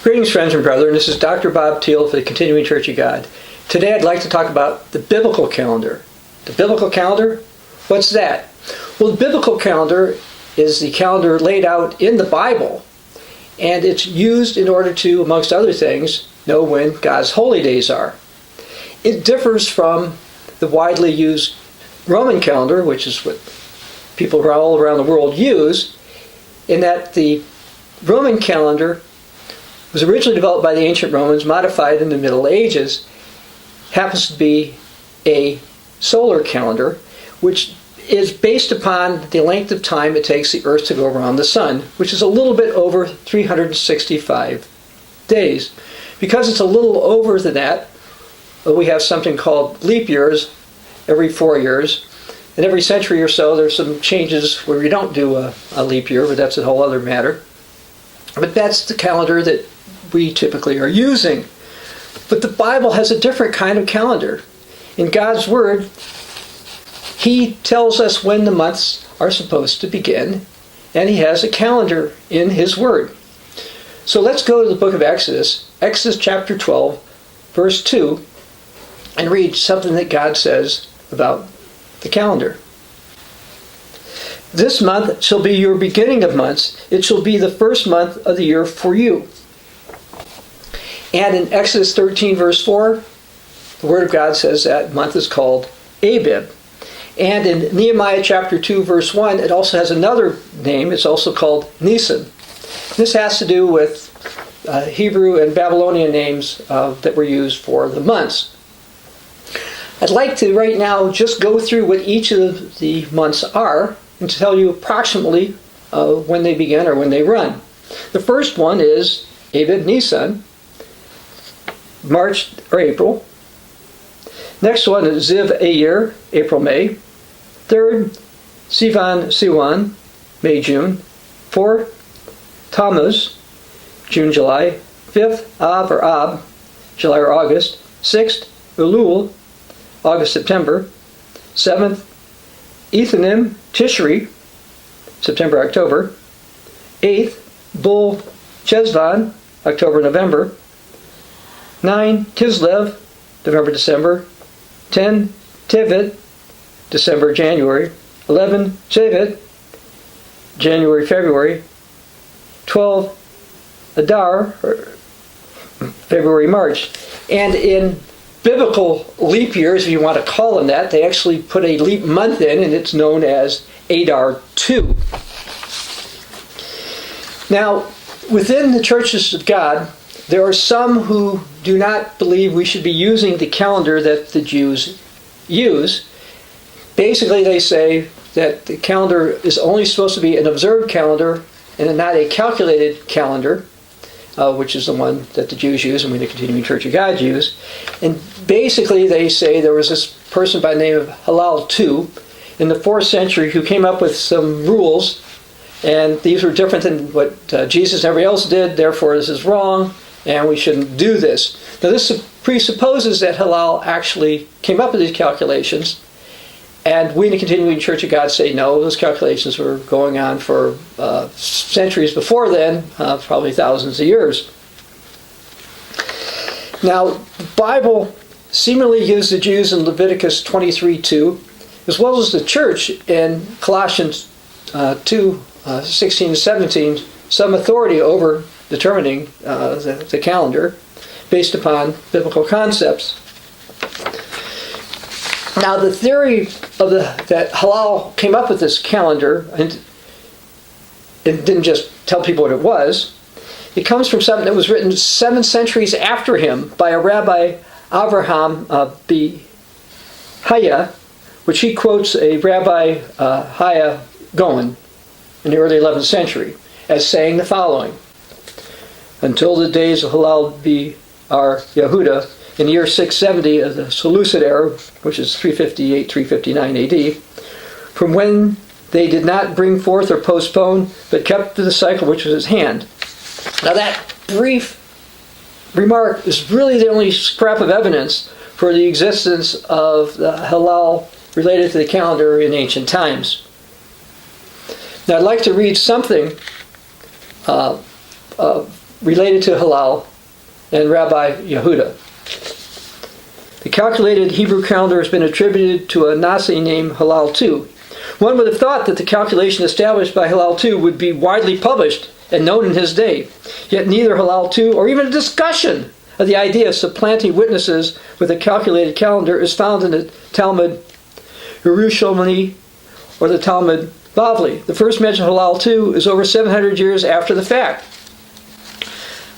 Greetings, friends and brethren. This is Dr. Bob Thiel for the Continuing Church of God. Today I'd like to talk about the biblical calendar. The biblical calendar? What's that? Well, the biblical calendar is the calendar laid out in the Bible, and it's used in order to, amongst other things, know when God's holy days are. It differs from the widely used Roman calendar, which is what people all around the world use, in that the Roman calendar was originally developed by the ancient Romans, modified in the Middle Ages, happens to be a solar calendar, which is based upon the length of time it takes the Earth to go around the Sun, which is a little bit over 365 days. Because it's a little over than that, we have something called leap years every 4 years. And every century or so, there's some changes where we don't do a leap year, but that's a whole other matter. But that's the calendar that we typically are using. But the Bible has a different kind of calendar. In God's Word, He tells us when the months are supposed to begin, and He has a calendar in His Word. So let's go to the book of Exodus, Exodus chapter 12, verse 2, and read something that God says about the calendar. This month shall be your beginning of months. It shall be the first month of the year for you. And in Exodus 13, verse 4, the Word of God says that month is called Abib. And in Nehemiah chapter 2, verse 1, it also has another name. It's also called Nisan. This has to do with Hebrew and Babylonian names that were used for the months. I'd like to right now just go through what each of the months are and to tell you approximately when they begin or when they run. The first one is Abib Nisan, March or April. Next one is Ziv Ayir, April, May. Third, Sivan Siwan, May, June. Fourth, Tammuz, June, July. Fifth, Av or Ab, July or August. Sixth, Elul, August, September. Seventh, Ethanim, Tishri, September, October. Eighth, Bul Chesvan, October, November. 9, Kislev, November, December. 10, Tevet, December, January. 11, Shevet, January, February. 12, Adar, February, March. And in biblical leap years, if you want to call them that, they actually put a leap month in, and it's known as Adar 2. Now, within the churches of God, there are some who do not believe we should be using the calendar that the Jews use. Basically, they say that the calendar is only supposed to be an observed calendar and not a calculated calendar, which is the one that the Jews use and we, the Continuing Church of God, use. And basically, they say there was this person by the name of Hillel II in the 4th century who came up with some rules, and these were different than what Jesus and everybody else did, therefore this is wrong, and we shouldn't do this. Now this presupposes that Hillel actually came up with these calculations, and we in the Continuing Church of God say no, those calculations were going on for centuries before then, probably thousands of years. Now, the Bible seemingly gives the Jews in Leviticus 23:2, as well as the church in Colossians 2:16 and 17, some authority over determining the calendar based upon biblical concepts. Now, the theory of that Hillel came up with this calendar and didn't just tell people what it was. It comes from something that was written 7 centuries after him by a Rabbi Avraham Haya, which he quotes a Rabbi Haya Gaon in the early 11th century as saying the following: until the days of Hillel B.R. Yehuda, in the year 670 of the Seleucid era, which is 358-359 AD, from when they did not bring forth or postpone, but kept to the cycle which was at hand. Now that brief remark is really the only scrap of evidence for the existence of the Hillel related to the calendar in ancient times. Now I'd like to read something related to Hillel and Rabbi Yehuda. The calculated Hebrew calendar has been attributed to a Nazi named Hillel II. One would have thought that the calculation established by Hillel II would be widely published and known in his day. Yet neither Hillel II or even a discussion of the idea of supplanting witnesses with a calculated calendar is found in the Talmud Yerushalmi or the Talmud Bavli. The first mention of Hillel II is over 700 years after the fact.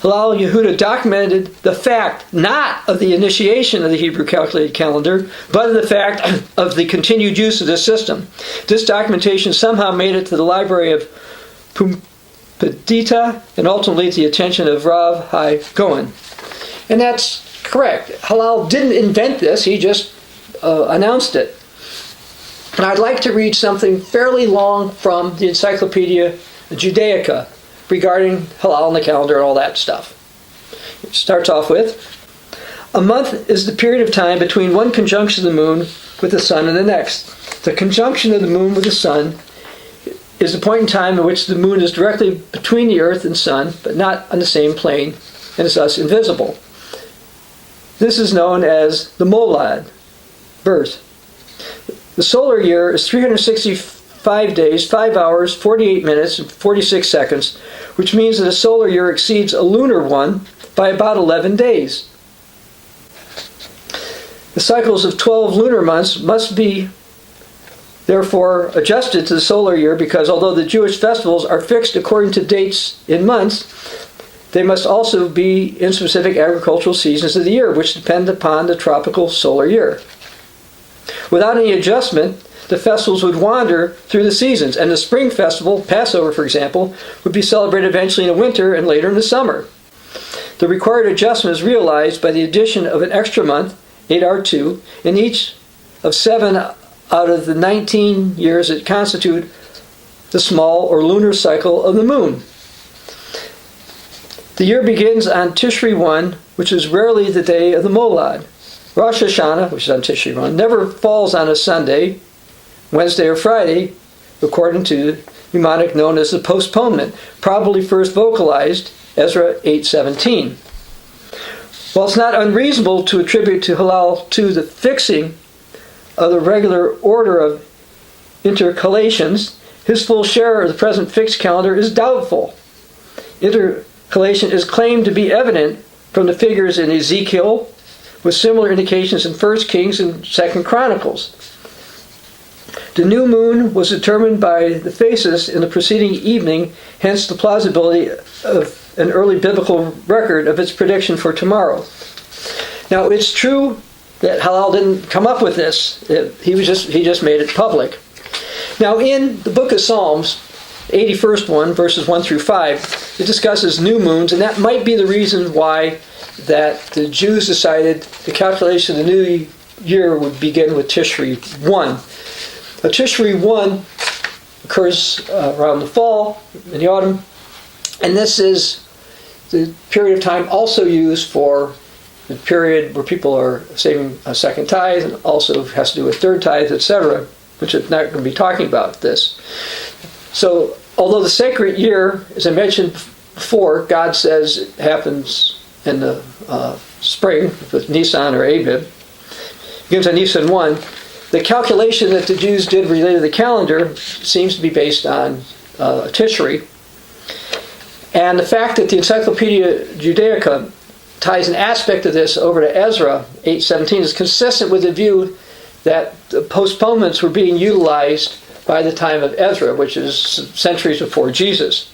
Hillel Yehuda documented the fact not of the initiation of the Hebrew calculated calendar, but of the fact of the continued use of this system. This documentation somehow made it to the library of Pumbedita and ultimately to the attention of Rav Hai Gaon. And that's correct. Hillel didn't invent this, he just announced it. And I'd like to read something fairly long from the Encyclopedia Judaica regarding Hillel and the calendar and all that stuff. It starts off with, a month is the period of time between one conjunction of the moon with the sun and the next. The conjunction of the moon with the sun is the point in time in which the moon is directly between the earth and sun, but not on the same plane, and is thus invisible. This is known as the molad, birth. The solar year is 365 days, 5 hours, 48 minutes, and 46 seconds, which means that a solar year exceeds a lunar one by about 11 days. The cycles of 12 lunar months must be therefore adjusted to the solar year because although the Jewish festivals are fixed according to dates in months, they must also be in specific agricultural seasons of the year, which depend upon the tropical solar year. Without any adjustment, the festivals would wander through the seasons, and the spring festival, Passover for example, would be celebrated eventually in the winter and later in the summer. The required adjustment is realized by the addition of an extra month, Adar 2, in each of 7 out of the 19 years that constitute the small or lunar cycle of the moon. The year begins on Tishri 1, which is rarely the day of the Molad. Rosh Hashanah, which is on Tishri 1, never falls on a Sunday, Wednesday or Friday, according to the mnemonic known as the postponement, probably first vocalized Ezra 8:17. While it's not unreasonable to attribute to Hillel II the fixing of the regular order of intercalations, his full share of the present fixed calendar is doubtful. Intercalation is claimed to be evident from the figures in Ezekiel, with similar indications in 1 Kings and 2 Chronicles. The new moon was determined by the phases in the preceding evening, hence the plausibility of an early biblical record of its prediction for tomorrow. Now, it's true that Hillel didn't come up with this. He just made it public. Now, in the book of Psalms, 81st one, verses 1 through 5, it discusses new moons, and that might be the reason why that the Jews decided the calculation of the new year would begin with Tishri 1. Tishri 1 occurs around the fall, in the autumn, and this is the period of time also used for the period where people are saving a second tithe, and also has to do with third tithe, etc., which I'm not going to be talking about this. So, although the sacred year, as I mentioned before, God says it happens in the spring, with Nisan or Abib, it begins on Nisan 1, the calculation that the Jews did related to the calendar seems to be based on Tishri. And the fact that the Encyclopedia Judaica ties an aspect of this over to Ezra 8:17 is consistent with the view that the postponements were being utilized by the time of Ezra, which is centuries before Jesus.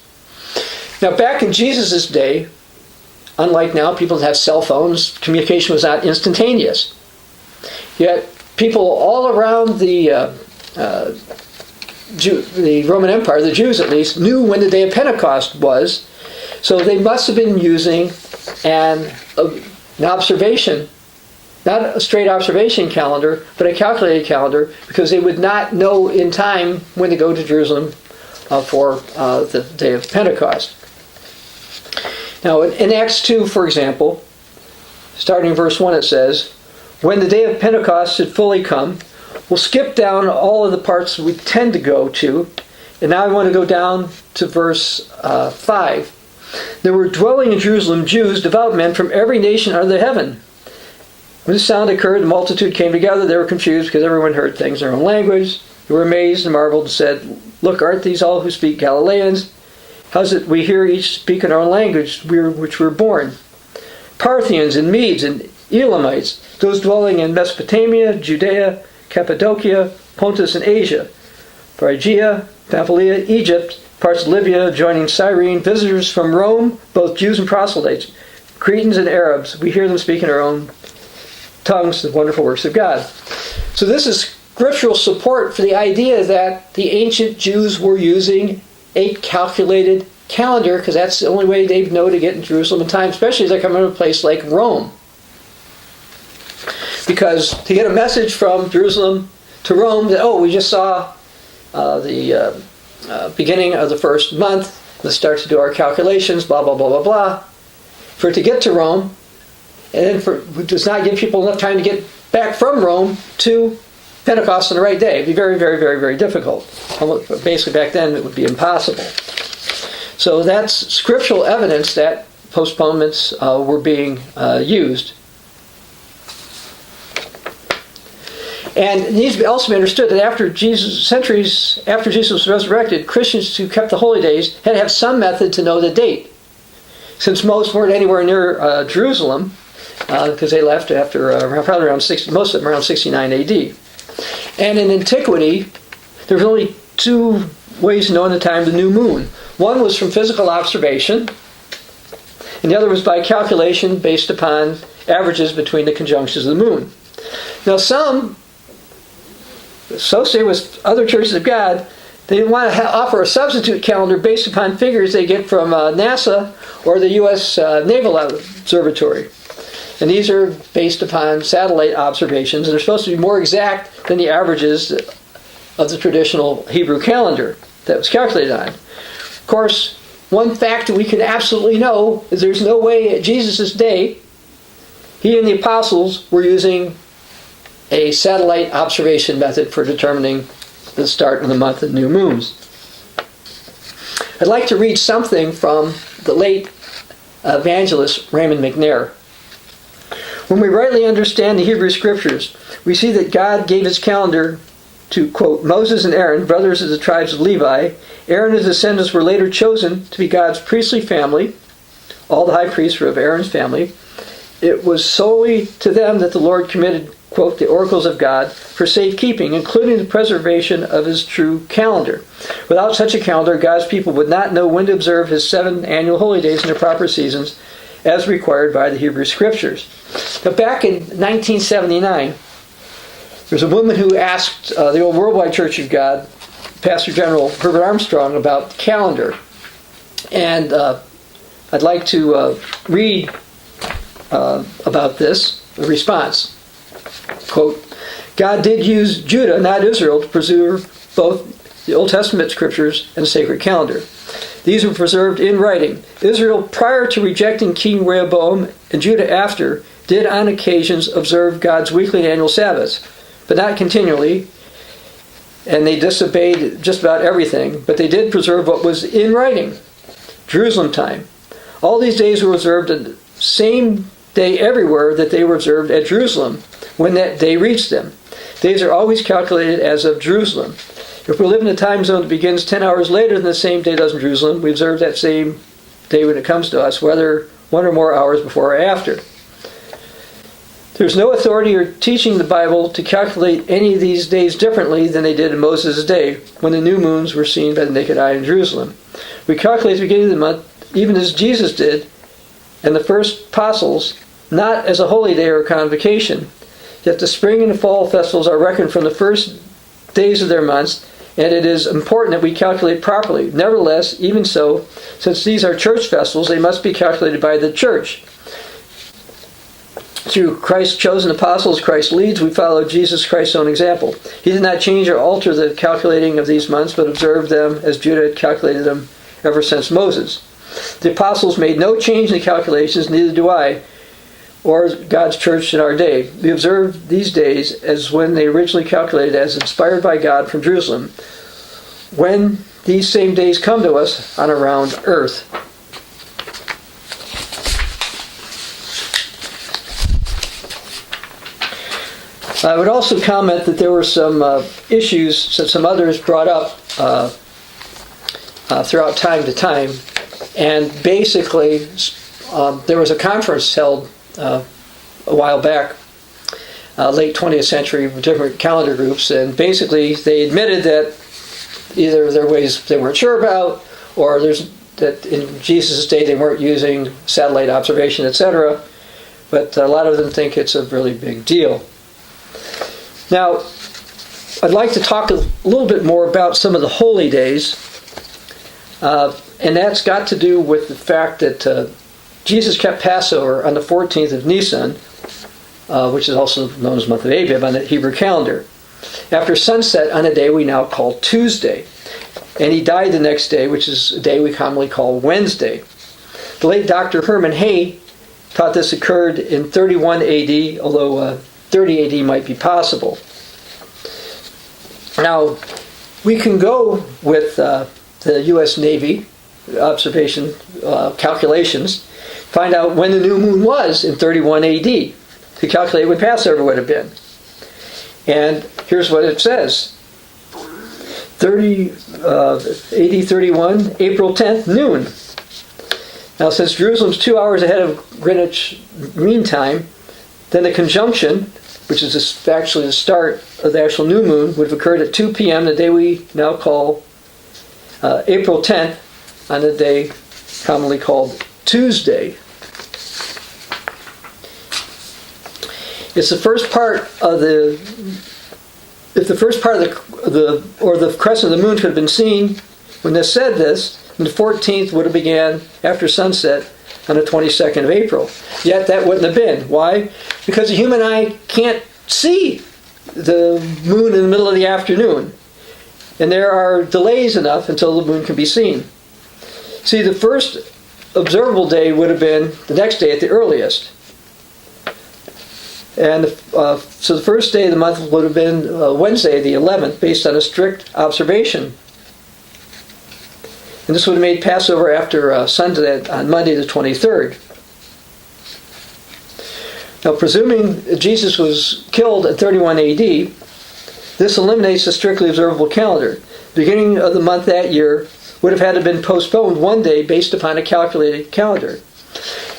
Now, back in Jesus' day, unlike now, people have cell phones, communication was not instantaneous. Yet, people all around the Roman Empire, the Jews at least, knew when the day of Pentecost was, so they must have been using an observation, not a straight observation calendar, but a calculated calendar, because they would not know in time when to go to Jerusalem for the day of Pentecost. Now, in Acts 2, for example, starting in verse 1, it says, when the day of Pentecost had fully come, we'll skip down all of the parts we tend to go to, and now I want to go down to verse 5. There were dwelling in Jerusalem Jews, devout men from every nation under the heaven. When this sound occurred, the multitude came together. They were confused because everyone heard things in their own language. They were amazed and marveled and said, "Look, aren't these all who speak Galileans? How is it we hear each speak in our own language which we were born? Parthians and Medes and Elamites, those dwelling in Mesopotamia, Judea, Cappadocia, Pontus and Asia, Phrygia, Pamphylia, Egypt, parts of Libya, joining Cyrene, visitors from Rome, both Jews and proselytes, Cretans and Arabs, we hear them speak in our own tongues the wonderful works of God." So this is scriptural support for the idea that the ancient Jews were using a calculated calendar, because that's the only way they know to get in Jerusalem in time, especially as they come to a place like Rome. Because to get a message from Jerusalem to Rome that, we just saw the beginning of the first month, let's start to do our calculations, blah, blah, blah, blah, blah. For it to get to Rome, and then it does not give people enough time to get back from Rome to Pentecost on the right day. It'd be very, very, very, very difficult. Basically, back then, it would be impossible. So that's scriptural evidence that postponements were being used. And it needs to also be understood that centuries after Jesus was resurrected, Christians who kept the holy days had to have some method to know the date. Since most weren't anywhere near Jerusalem, because they left after probably around most of them around 69 AD. And in antiquity, there was only two ways to know the time of the new moon. One was from physical observation, and the other was by calculation based upon averages between the conjunctions of the moon. Now some, associated with other churches of God, they didn't want to offer a substitute calendar based upon figures they get from NASA or the U.S. Naval Observatory. And these are based upon satellite observations, and they're supposed to be more exact than the averages of the traditional Hebrew calendar that was calculated on. Of course, one fact that we can absolutely know is there's no way at Jesus' day he and the apostles were using a satellite observation method for determining the start of the month of new moons. I'd like to read something from the late evangelist Raymond McNair. When we rightly understand the Hebrew Scriptures, we see that God gave his calendar to, quote, Moses and Aaron, brothers of the tribes of Levi. Aaron and his descendants were later chosen to be God's priestly family. All the high priests were of Aaron's family. It was solely to them that the Lord committed, quote, the oracles of God for safekeeping, including the preservation of his true calendar. Without such a calendar, God's people would not know when to observe his 7 annual holy days in their proper seasons, as required by the Hebrew Scriptures. Now, back in 1979, there's a woman who asked the old Worldwide Church of God, Pastor General Herbert Armstrong, about the calendar. And I'd like to read about this, the response. Quote, God did use Judah, not Israel, to preserve both the Old Testament Scriptures and the sacred calendar. These were preserved in writing. Israel, prior to rejecting King Rehoboam, and Judah after, did on occasions observe God's weekly and annual Sabbaths, but not continually, and they disobeyed just about everything, but they did preserve what was in writing. Jerusalem time. All these days were observed on the same day everywhere that they were observed at Jerusalem when that day reached them. Days are always calculated as of Jerusalem. If we live in a time zone that begins 10 hours later than the same day does in Jerusalem, we observe that same day when it comes to us, whether 1 or more hours before or after. There's no authority or teaching in the Bible to calculate any of these days differently than they did in Moses' day, when the new moons were seen by the naked eye in Jerusalem. We calculate the beginning of the month, even as Jesus did, and the first apostles, not as a holy day or a convocation. Yet the spring and the fall festivals are reckoned from the first days of their months, and it is important that we calculate properly. Nevertheless, even so, since these are church festivals, they must be calculated by the church. Through Christ's chosen apostles, Christ leads, we follow Jesus Christ's own example. He did not change or alter the calculating of these months, but observed them as Judah had calculated them ever since Moses. The apostles made no change in the calculations, neither do I, or God's church in our day. We observe these days as when they originally calculated as inspired by God from Jerusalem, when these same days come to us on around earth. I would also comment that there were some issues that some others brought up throughout time to time. And basically, there was a conference held a while back, late 20th century, with different calendar groups, and basically they admitted that either there were ways they weren't sure about, or that in Jesus' day they weren't using satellite observation, etc. But a lot of them think it's a really big deal. Now, I'd like to talk a little bit more about some of the holy days, and that's got to do with the fact that Jesus kept Passover on the 14th of Nisan, which is also known as the month of Abib on the Hebrew calendar, after sunset on a day we now call Tuesday. And he died the next day, which is a day we commonly call Wednesday. The late Dr. Herman Hay thought this occurred in 31 AD, although 30 AD might be possible. Now, we can go with the U.S. Navy observation calculations, find out when the new moon was in 31 AD, to calculate when Passover would have been. And here's what it says. AD 31, April 10th, noon. Now, since Jerusalem's 2 hours ahead of Greenwich Mean Time, then the conjunction, which is actually the start of the actual new moon, would have occurred at 2 p.m., the day we now call April 10th, on the day commonly called Tuesday. It's the first part of if the first part of the crescent of the moon could have been seen when they said this, then the 14th would have began after sunset on the 22nd of April. Yet that wouldn't have been. Why? Because the human eye can't see the moon in the middle of the afternoon. And there are delays enough until the moon can be seen. See, the first observable day would have been the next day at the earliest. And so the first day of the month would have been Wednesday, the 11th, based on a strict observation. And this would have made Passover after sunset on Monday the 23rd. Now, presuming Jesus was killed at 31 AD, this eliminates the strictly observable calendar. The beginning of the month that year would have had to have been postponed one day based upon a calculated calendar.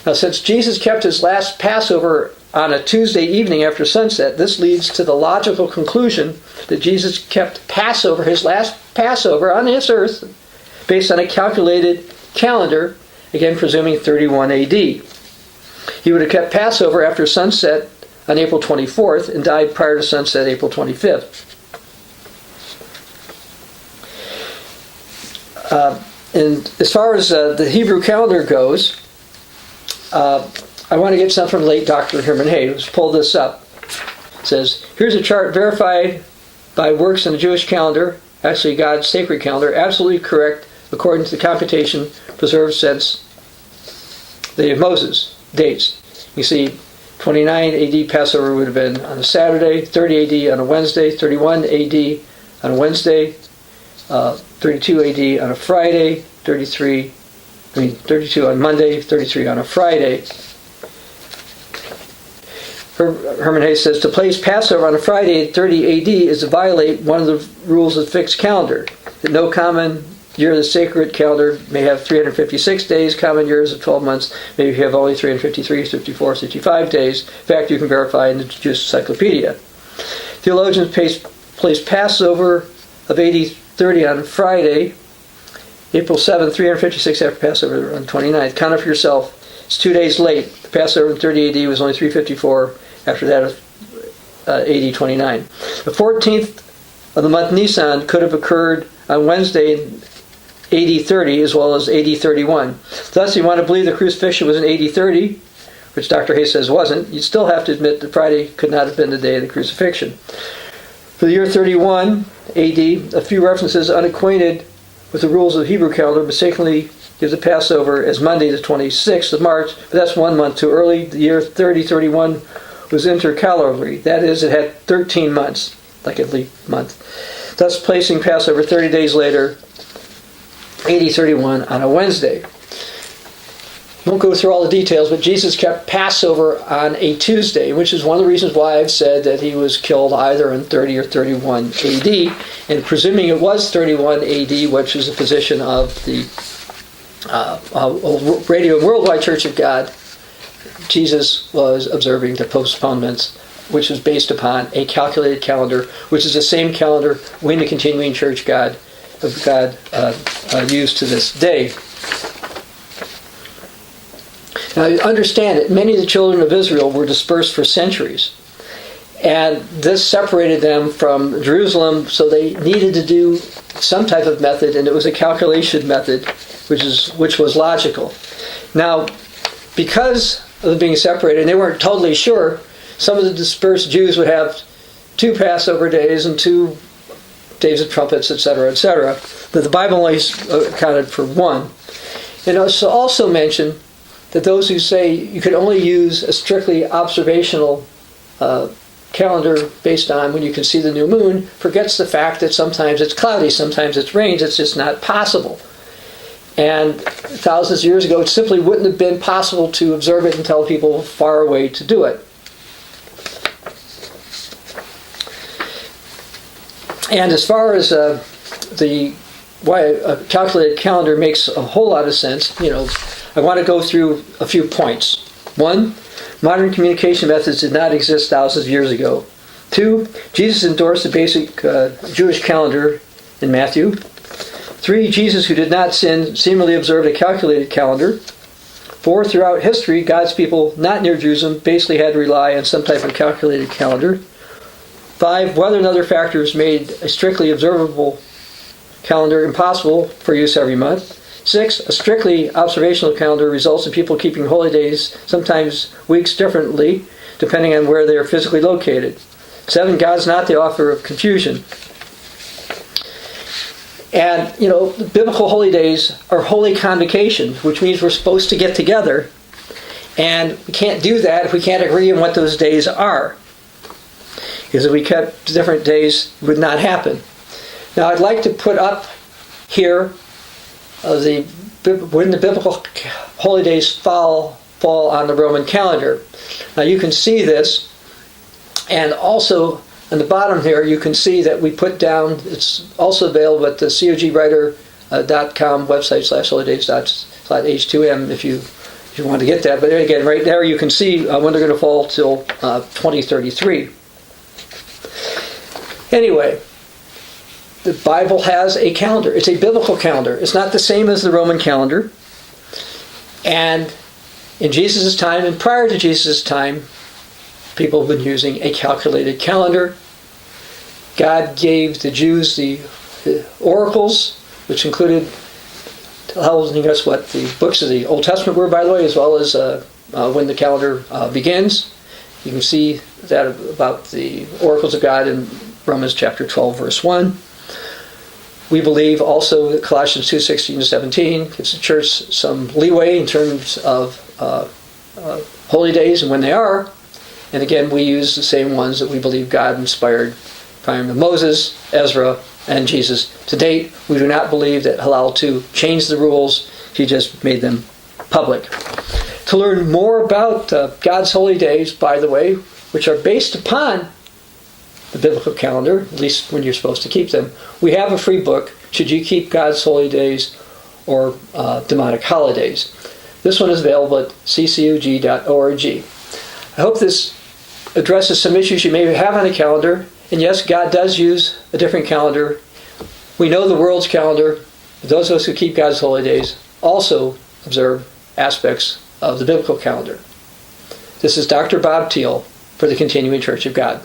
Now, since Jesus kept his last Passover on a Tuesday evening after sunset, this leads to the logical conclusion that Jesus kept Passover, his last Passover on this earth, based on a calculated calendar, again presuming 31 AD. He would have kept Passover after sunset on April 24th and died prior to sunset April 25th. And as far as the Hebrew calendar goes, I want to get something from late Dr. Herman Hay, who's pulled this up. It says, here's a chart verified by works in the Jewish calendar, actually God's sacred calendar, absolutely correct according to the computation preserved since the day of Moses. Dates. You see, 29 AD Passover would have been on a Saturday, 30 AD on a Wednesday, 31 AD on a Wednesday, 32 AD on a Friday, 32 on Monday, 33 on a Friday. Herman Hayes says, to place Passover on a Friday at 30 AD is to violate one of the rules of the fixed calendar, that no common year of the sacred calendar may have 356 days, common years of 12 months maybe have only 353, 54, 65 days. In fact, you can verify in the Jewish Encyclopedia. Theologians place Passover of AD 30 on Friday, April 7, 356 after Passover on the 29th. Count it for yourself. It's 2 days late. The Passover in 30 AD was only 354. After that, AD 29. The 14th of the month Nisan could have occurred on Wednesday in AD 30 as well as AD 31. Thus, you want to believe the crucifixion was in AD 30, which Dr. Hayes says wasn't, you'd still have to admit that Friday could not have been the day of the crucifixion. For the year 31 AD, a few references unacquainted with the rules of the Hebrew calendar mistakenly gives the Passover as Monday the 26th of March, but that's 1 month too early. The year 3031 was intercalary. That is, it had 13 months, like a leap month. Thus placing Passover 30 days later, AD 31 on a Wednesday. won't go through all the details, but Jesus kept Passover on a Tuesday, which is one of the reasons why I've said that he was killed either in 30 or 31 AD. And presuming it was 31 AD, which is the position of the Radio and Worldwide Church of God, Jesus was observing the postponements, which was based upon a calculated calendar, which is the same calendar we in the Continuing Church of God use to this day. Now, understand that many of the children of Israel were dispersed for centuries. And this separated them from Jerusalem, so they needed to do some type of method, and it was a calculation method, which was logical. Now, because of being separated, and they weren't totally sure, some of the dispersed Jews would have 2 Passover days and 2 days of trumpets, etc., etc. But the Bible only accounted for 1. It also mentioned that those who say you could only use a strictly observational calendar based on when you can see the new moon forgets the fact that sometimes it's cloudy, sometimes it rains, it's just not possible. And thousands of years ago, it simply wouldn't have been possible to observe it and tell people far away to do it. And as far as why a calculated calendar makes a whole lot of sense, I want to go through a few points. 1, modern communication methods did not exist thousands of years ago. 2, Jesus endorsed the basic Jewish calendar in Matthew. 3, Jesus, who did not sin, seemingly observed a calculated calendar. 4, throughout history, God's people not near Jerusalem basically had to rely on some type of calculated calendar. 5, weather and other factors made a strictly observable calendar impossible for use every month. 6, a strictly observational calendar results in people keeping holy days, sometimes weeks differently, depending on where they are physically located. 7, God's not the author of confusion. And, the biblical holy days are holy convocations, which means we're supposed to get together. And we can't do that if we can't agree on what those days are. Because if we kept different days, it would not happen. Now, I'd like to put up here when the biblical holy days fall on the Roman calendar. Now, you can see this, and also on the bottom here, you can see that we put down, it's also available at the cogwriter.com website /holydays.h2m if you want to get that. But again, right there you can see when they're going to fall till 2033. Anyway, the Bible has a calendar. It's a biblical calendar. It's not the same as the Roman calendar. And in Jesus' time and prior to Jesus' time, people have been using a calculated calendar. God gave the Jews the oracles, which included telling us what the books of the Old Testament were, by the way, as well as when the calendar begins. You can see that about the oracles of God in Romans chapter 12, verse 1. We believe also that Colossians 2:16-17 gives the church some leeway in terms of holy days and when they are. And again, we use the same ones that we believe God inspired prior to Moses, Ezra, and Jesus. To date, we do not believe that Hillel II changed the rules. He just made them public. To learn more about God's holy days, by the way, which are based upon the biblical calendar, at least when you're supposed to keep them, we have a free book, Should You Keep God's Holy Days or Demonic Holidays? This one is available at ccog.org. I hope this addresses some issues you may have on a calendar. And yes, God does use a different calendar. We know the world's calendar. Those of us who keep God's holy days also observe aspects of the biblical calendar. This is Dr. Bob Thiel for the Continuing Church of God.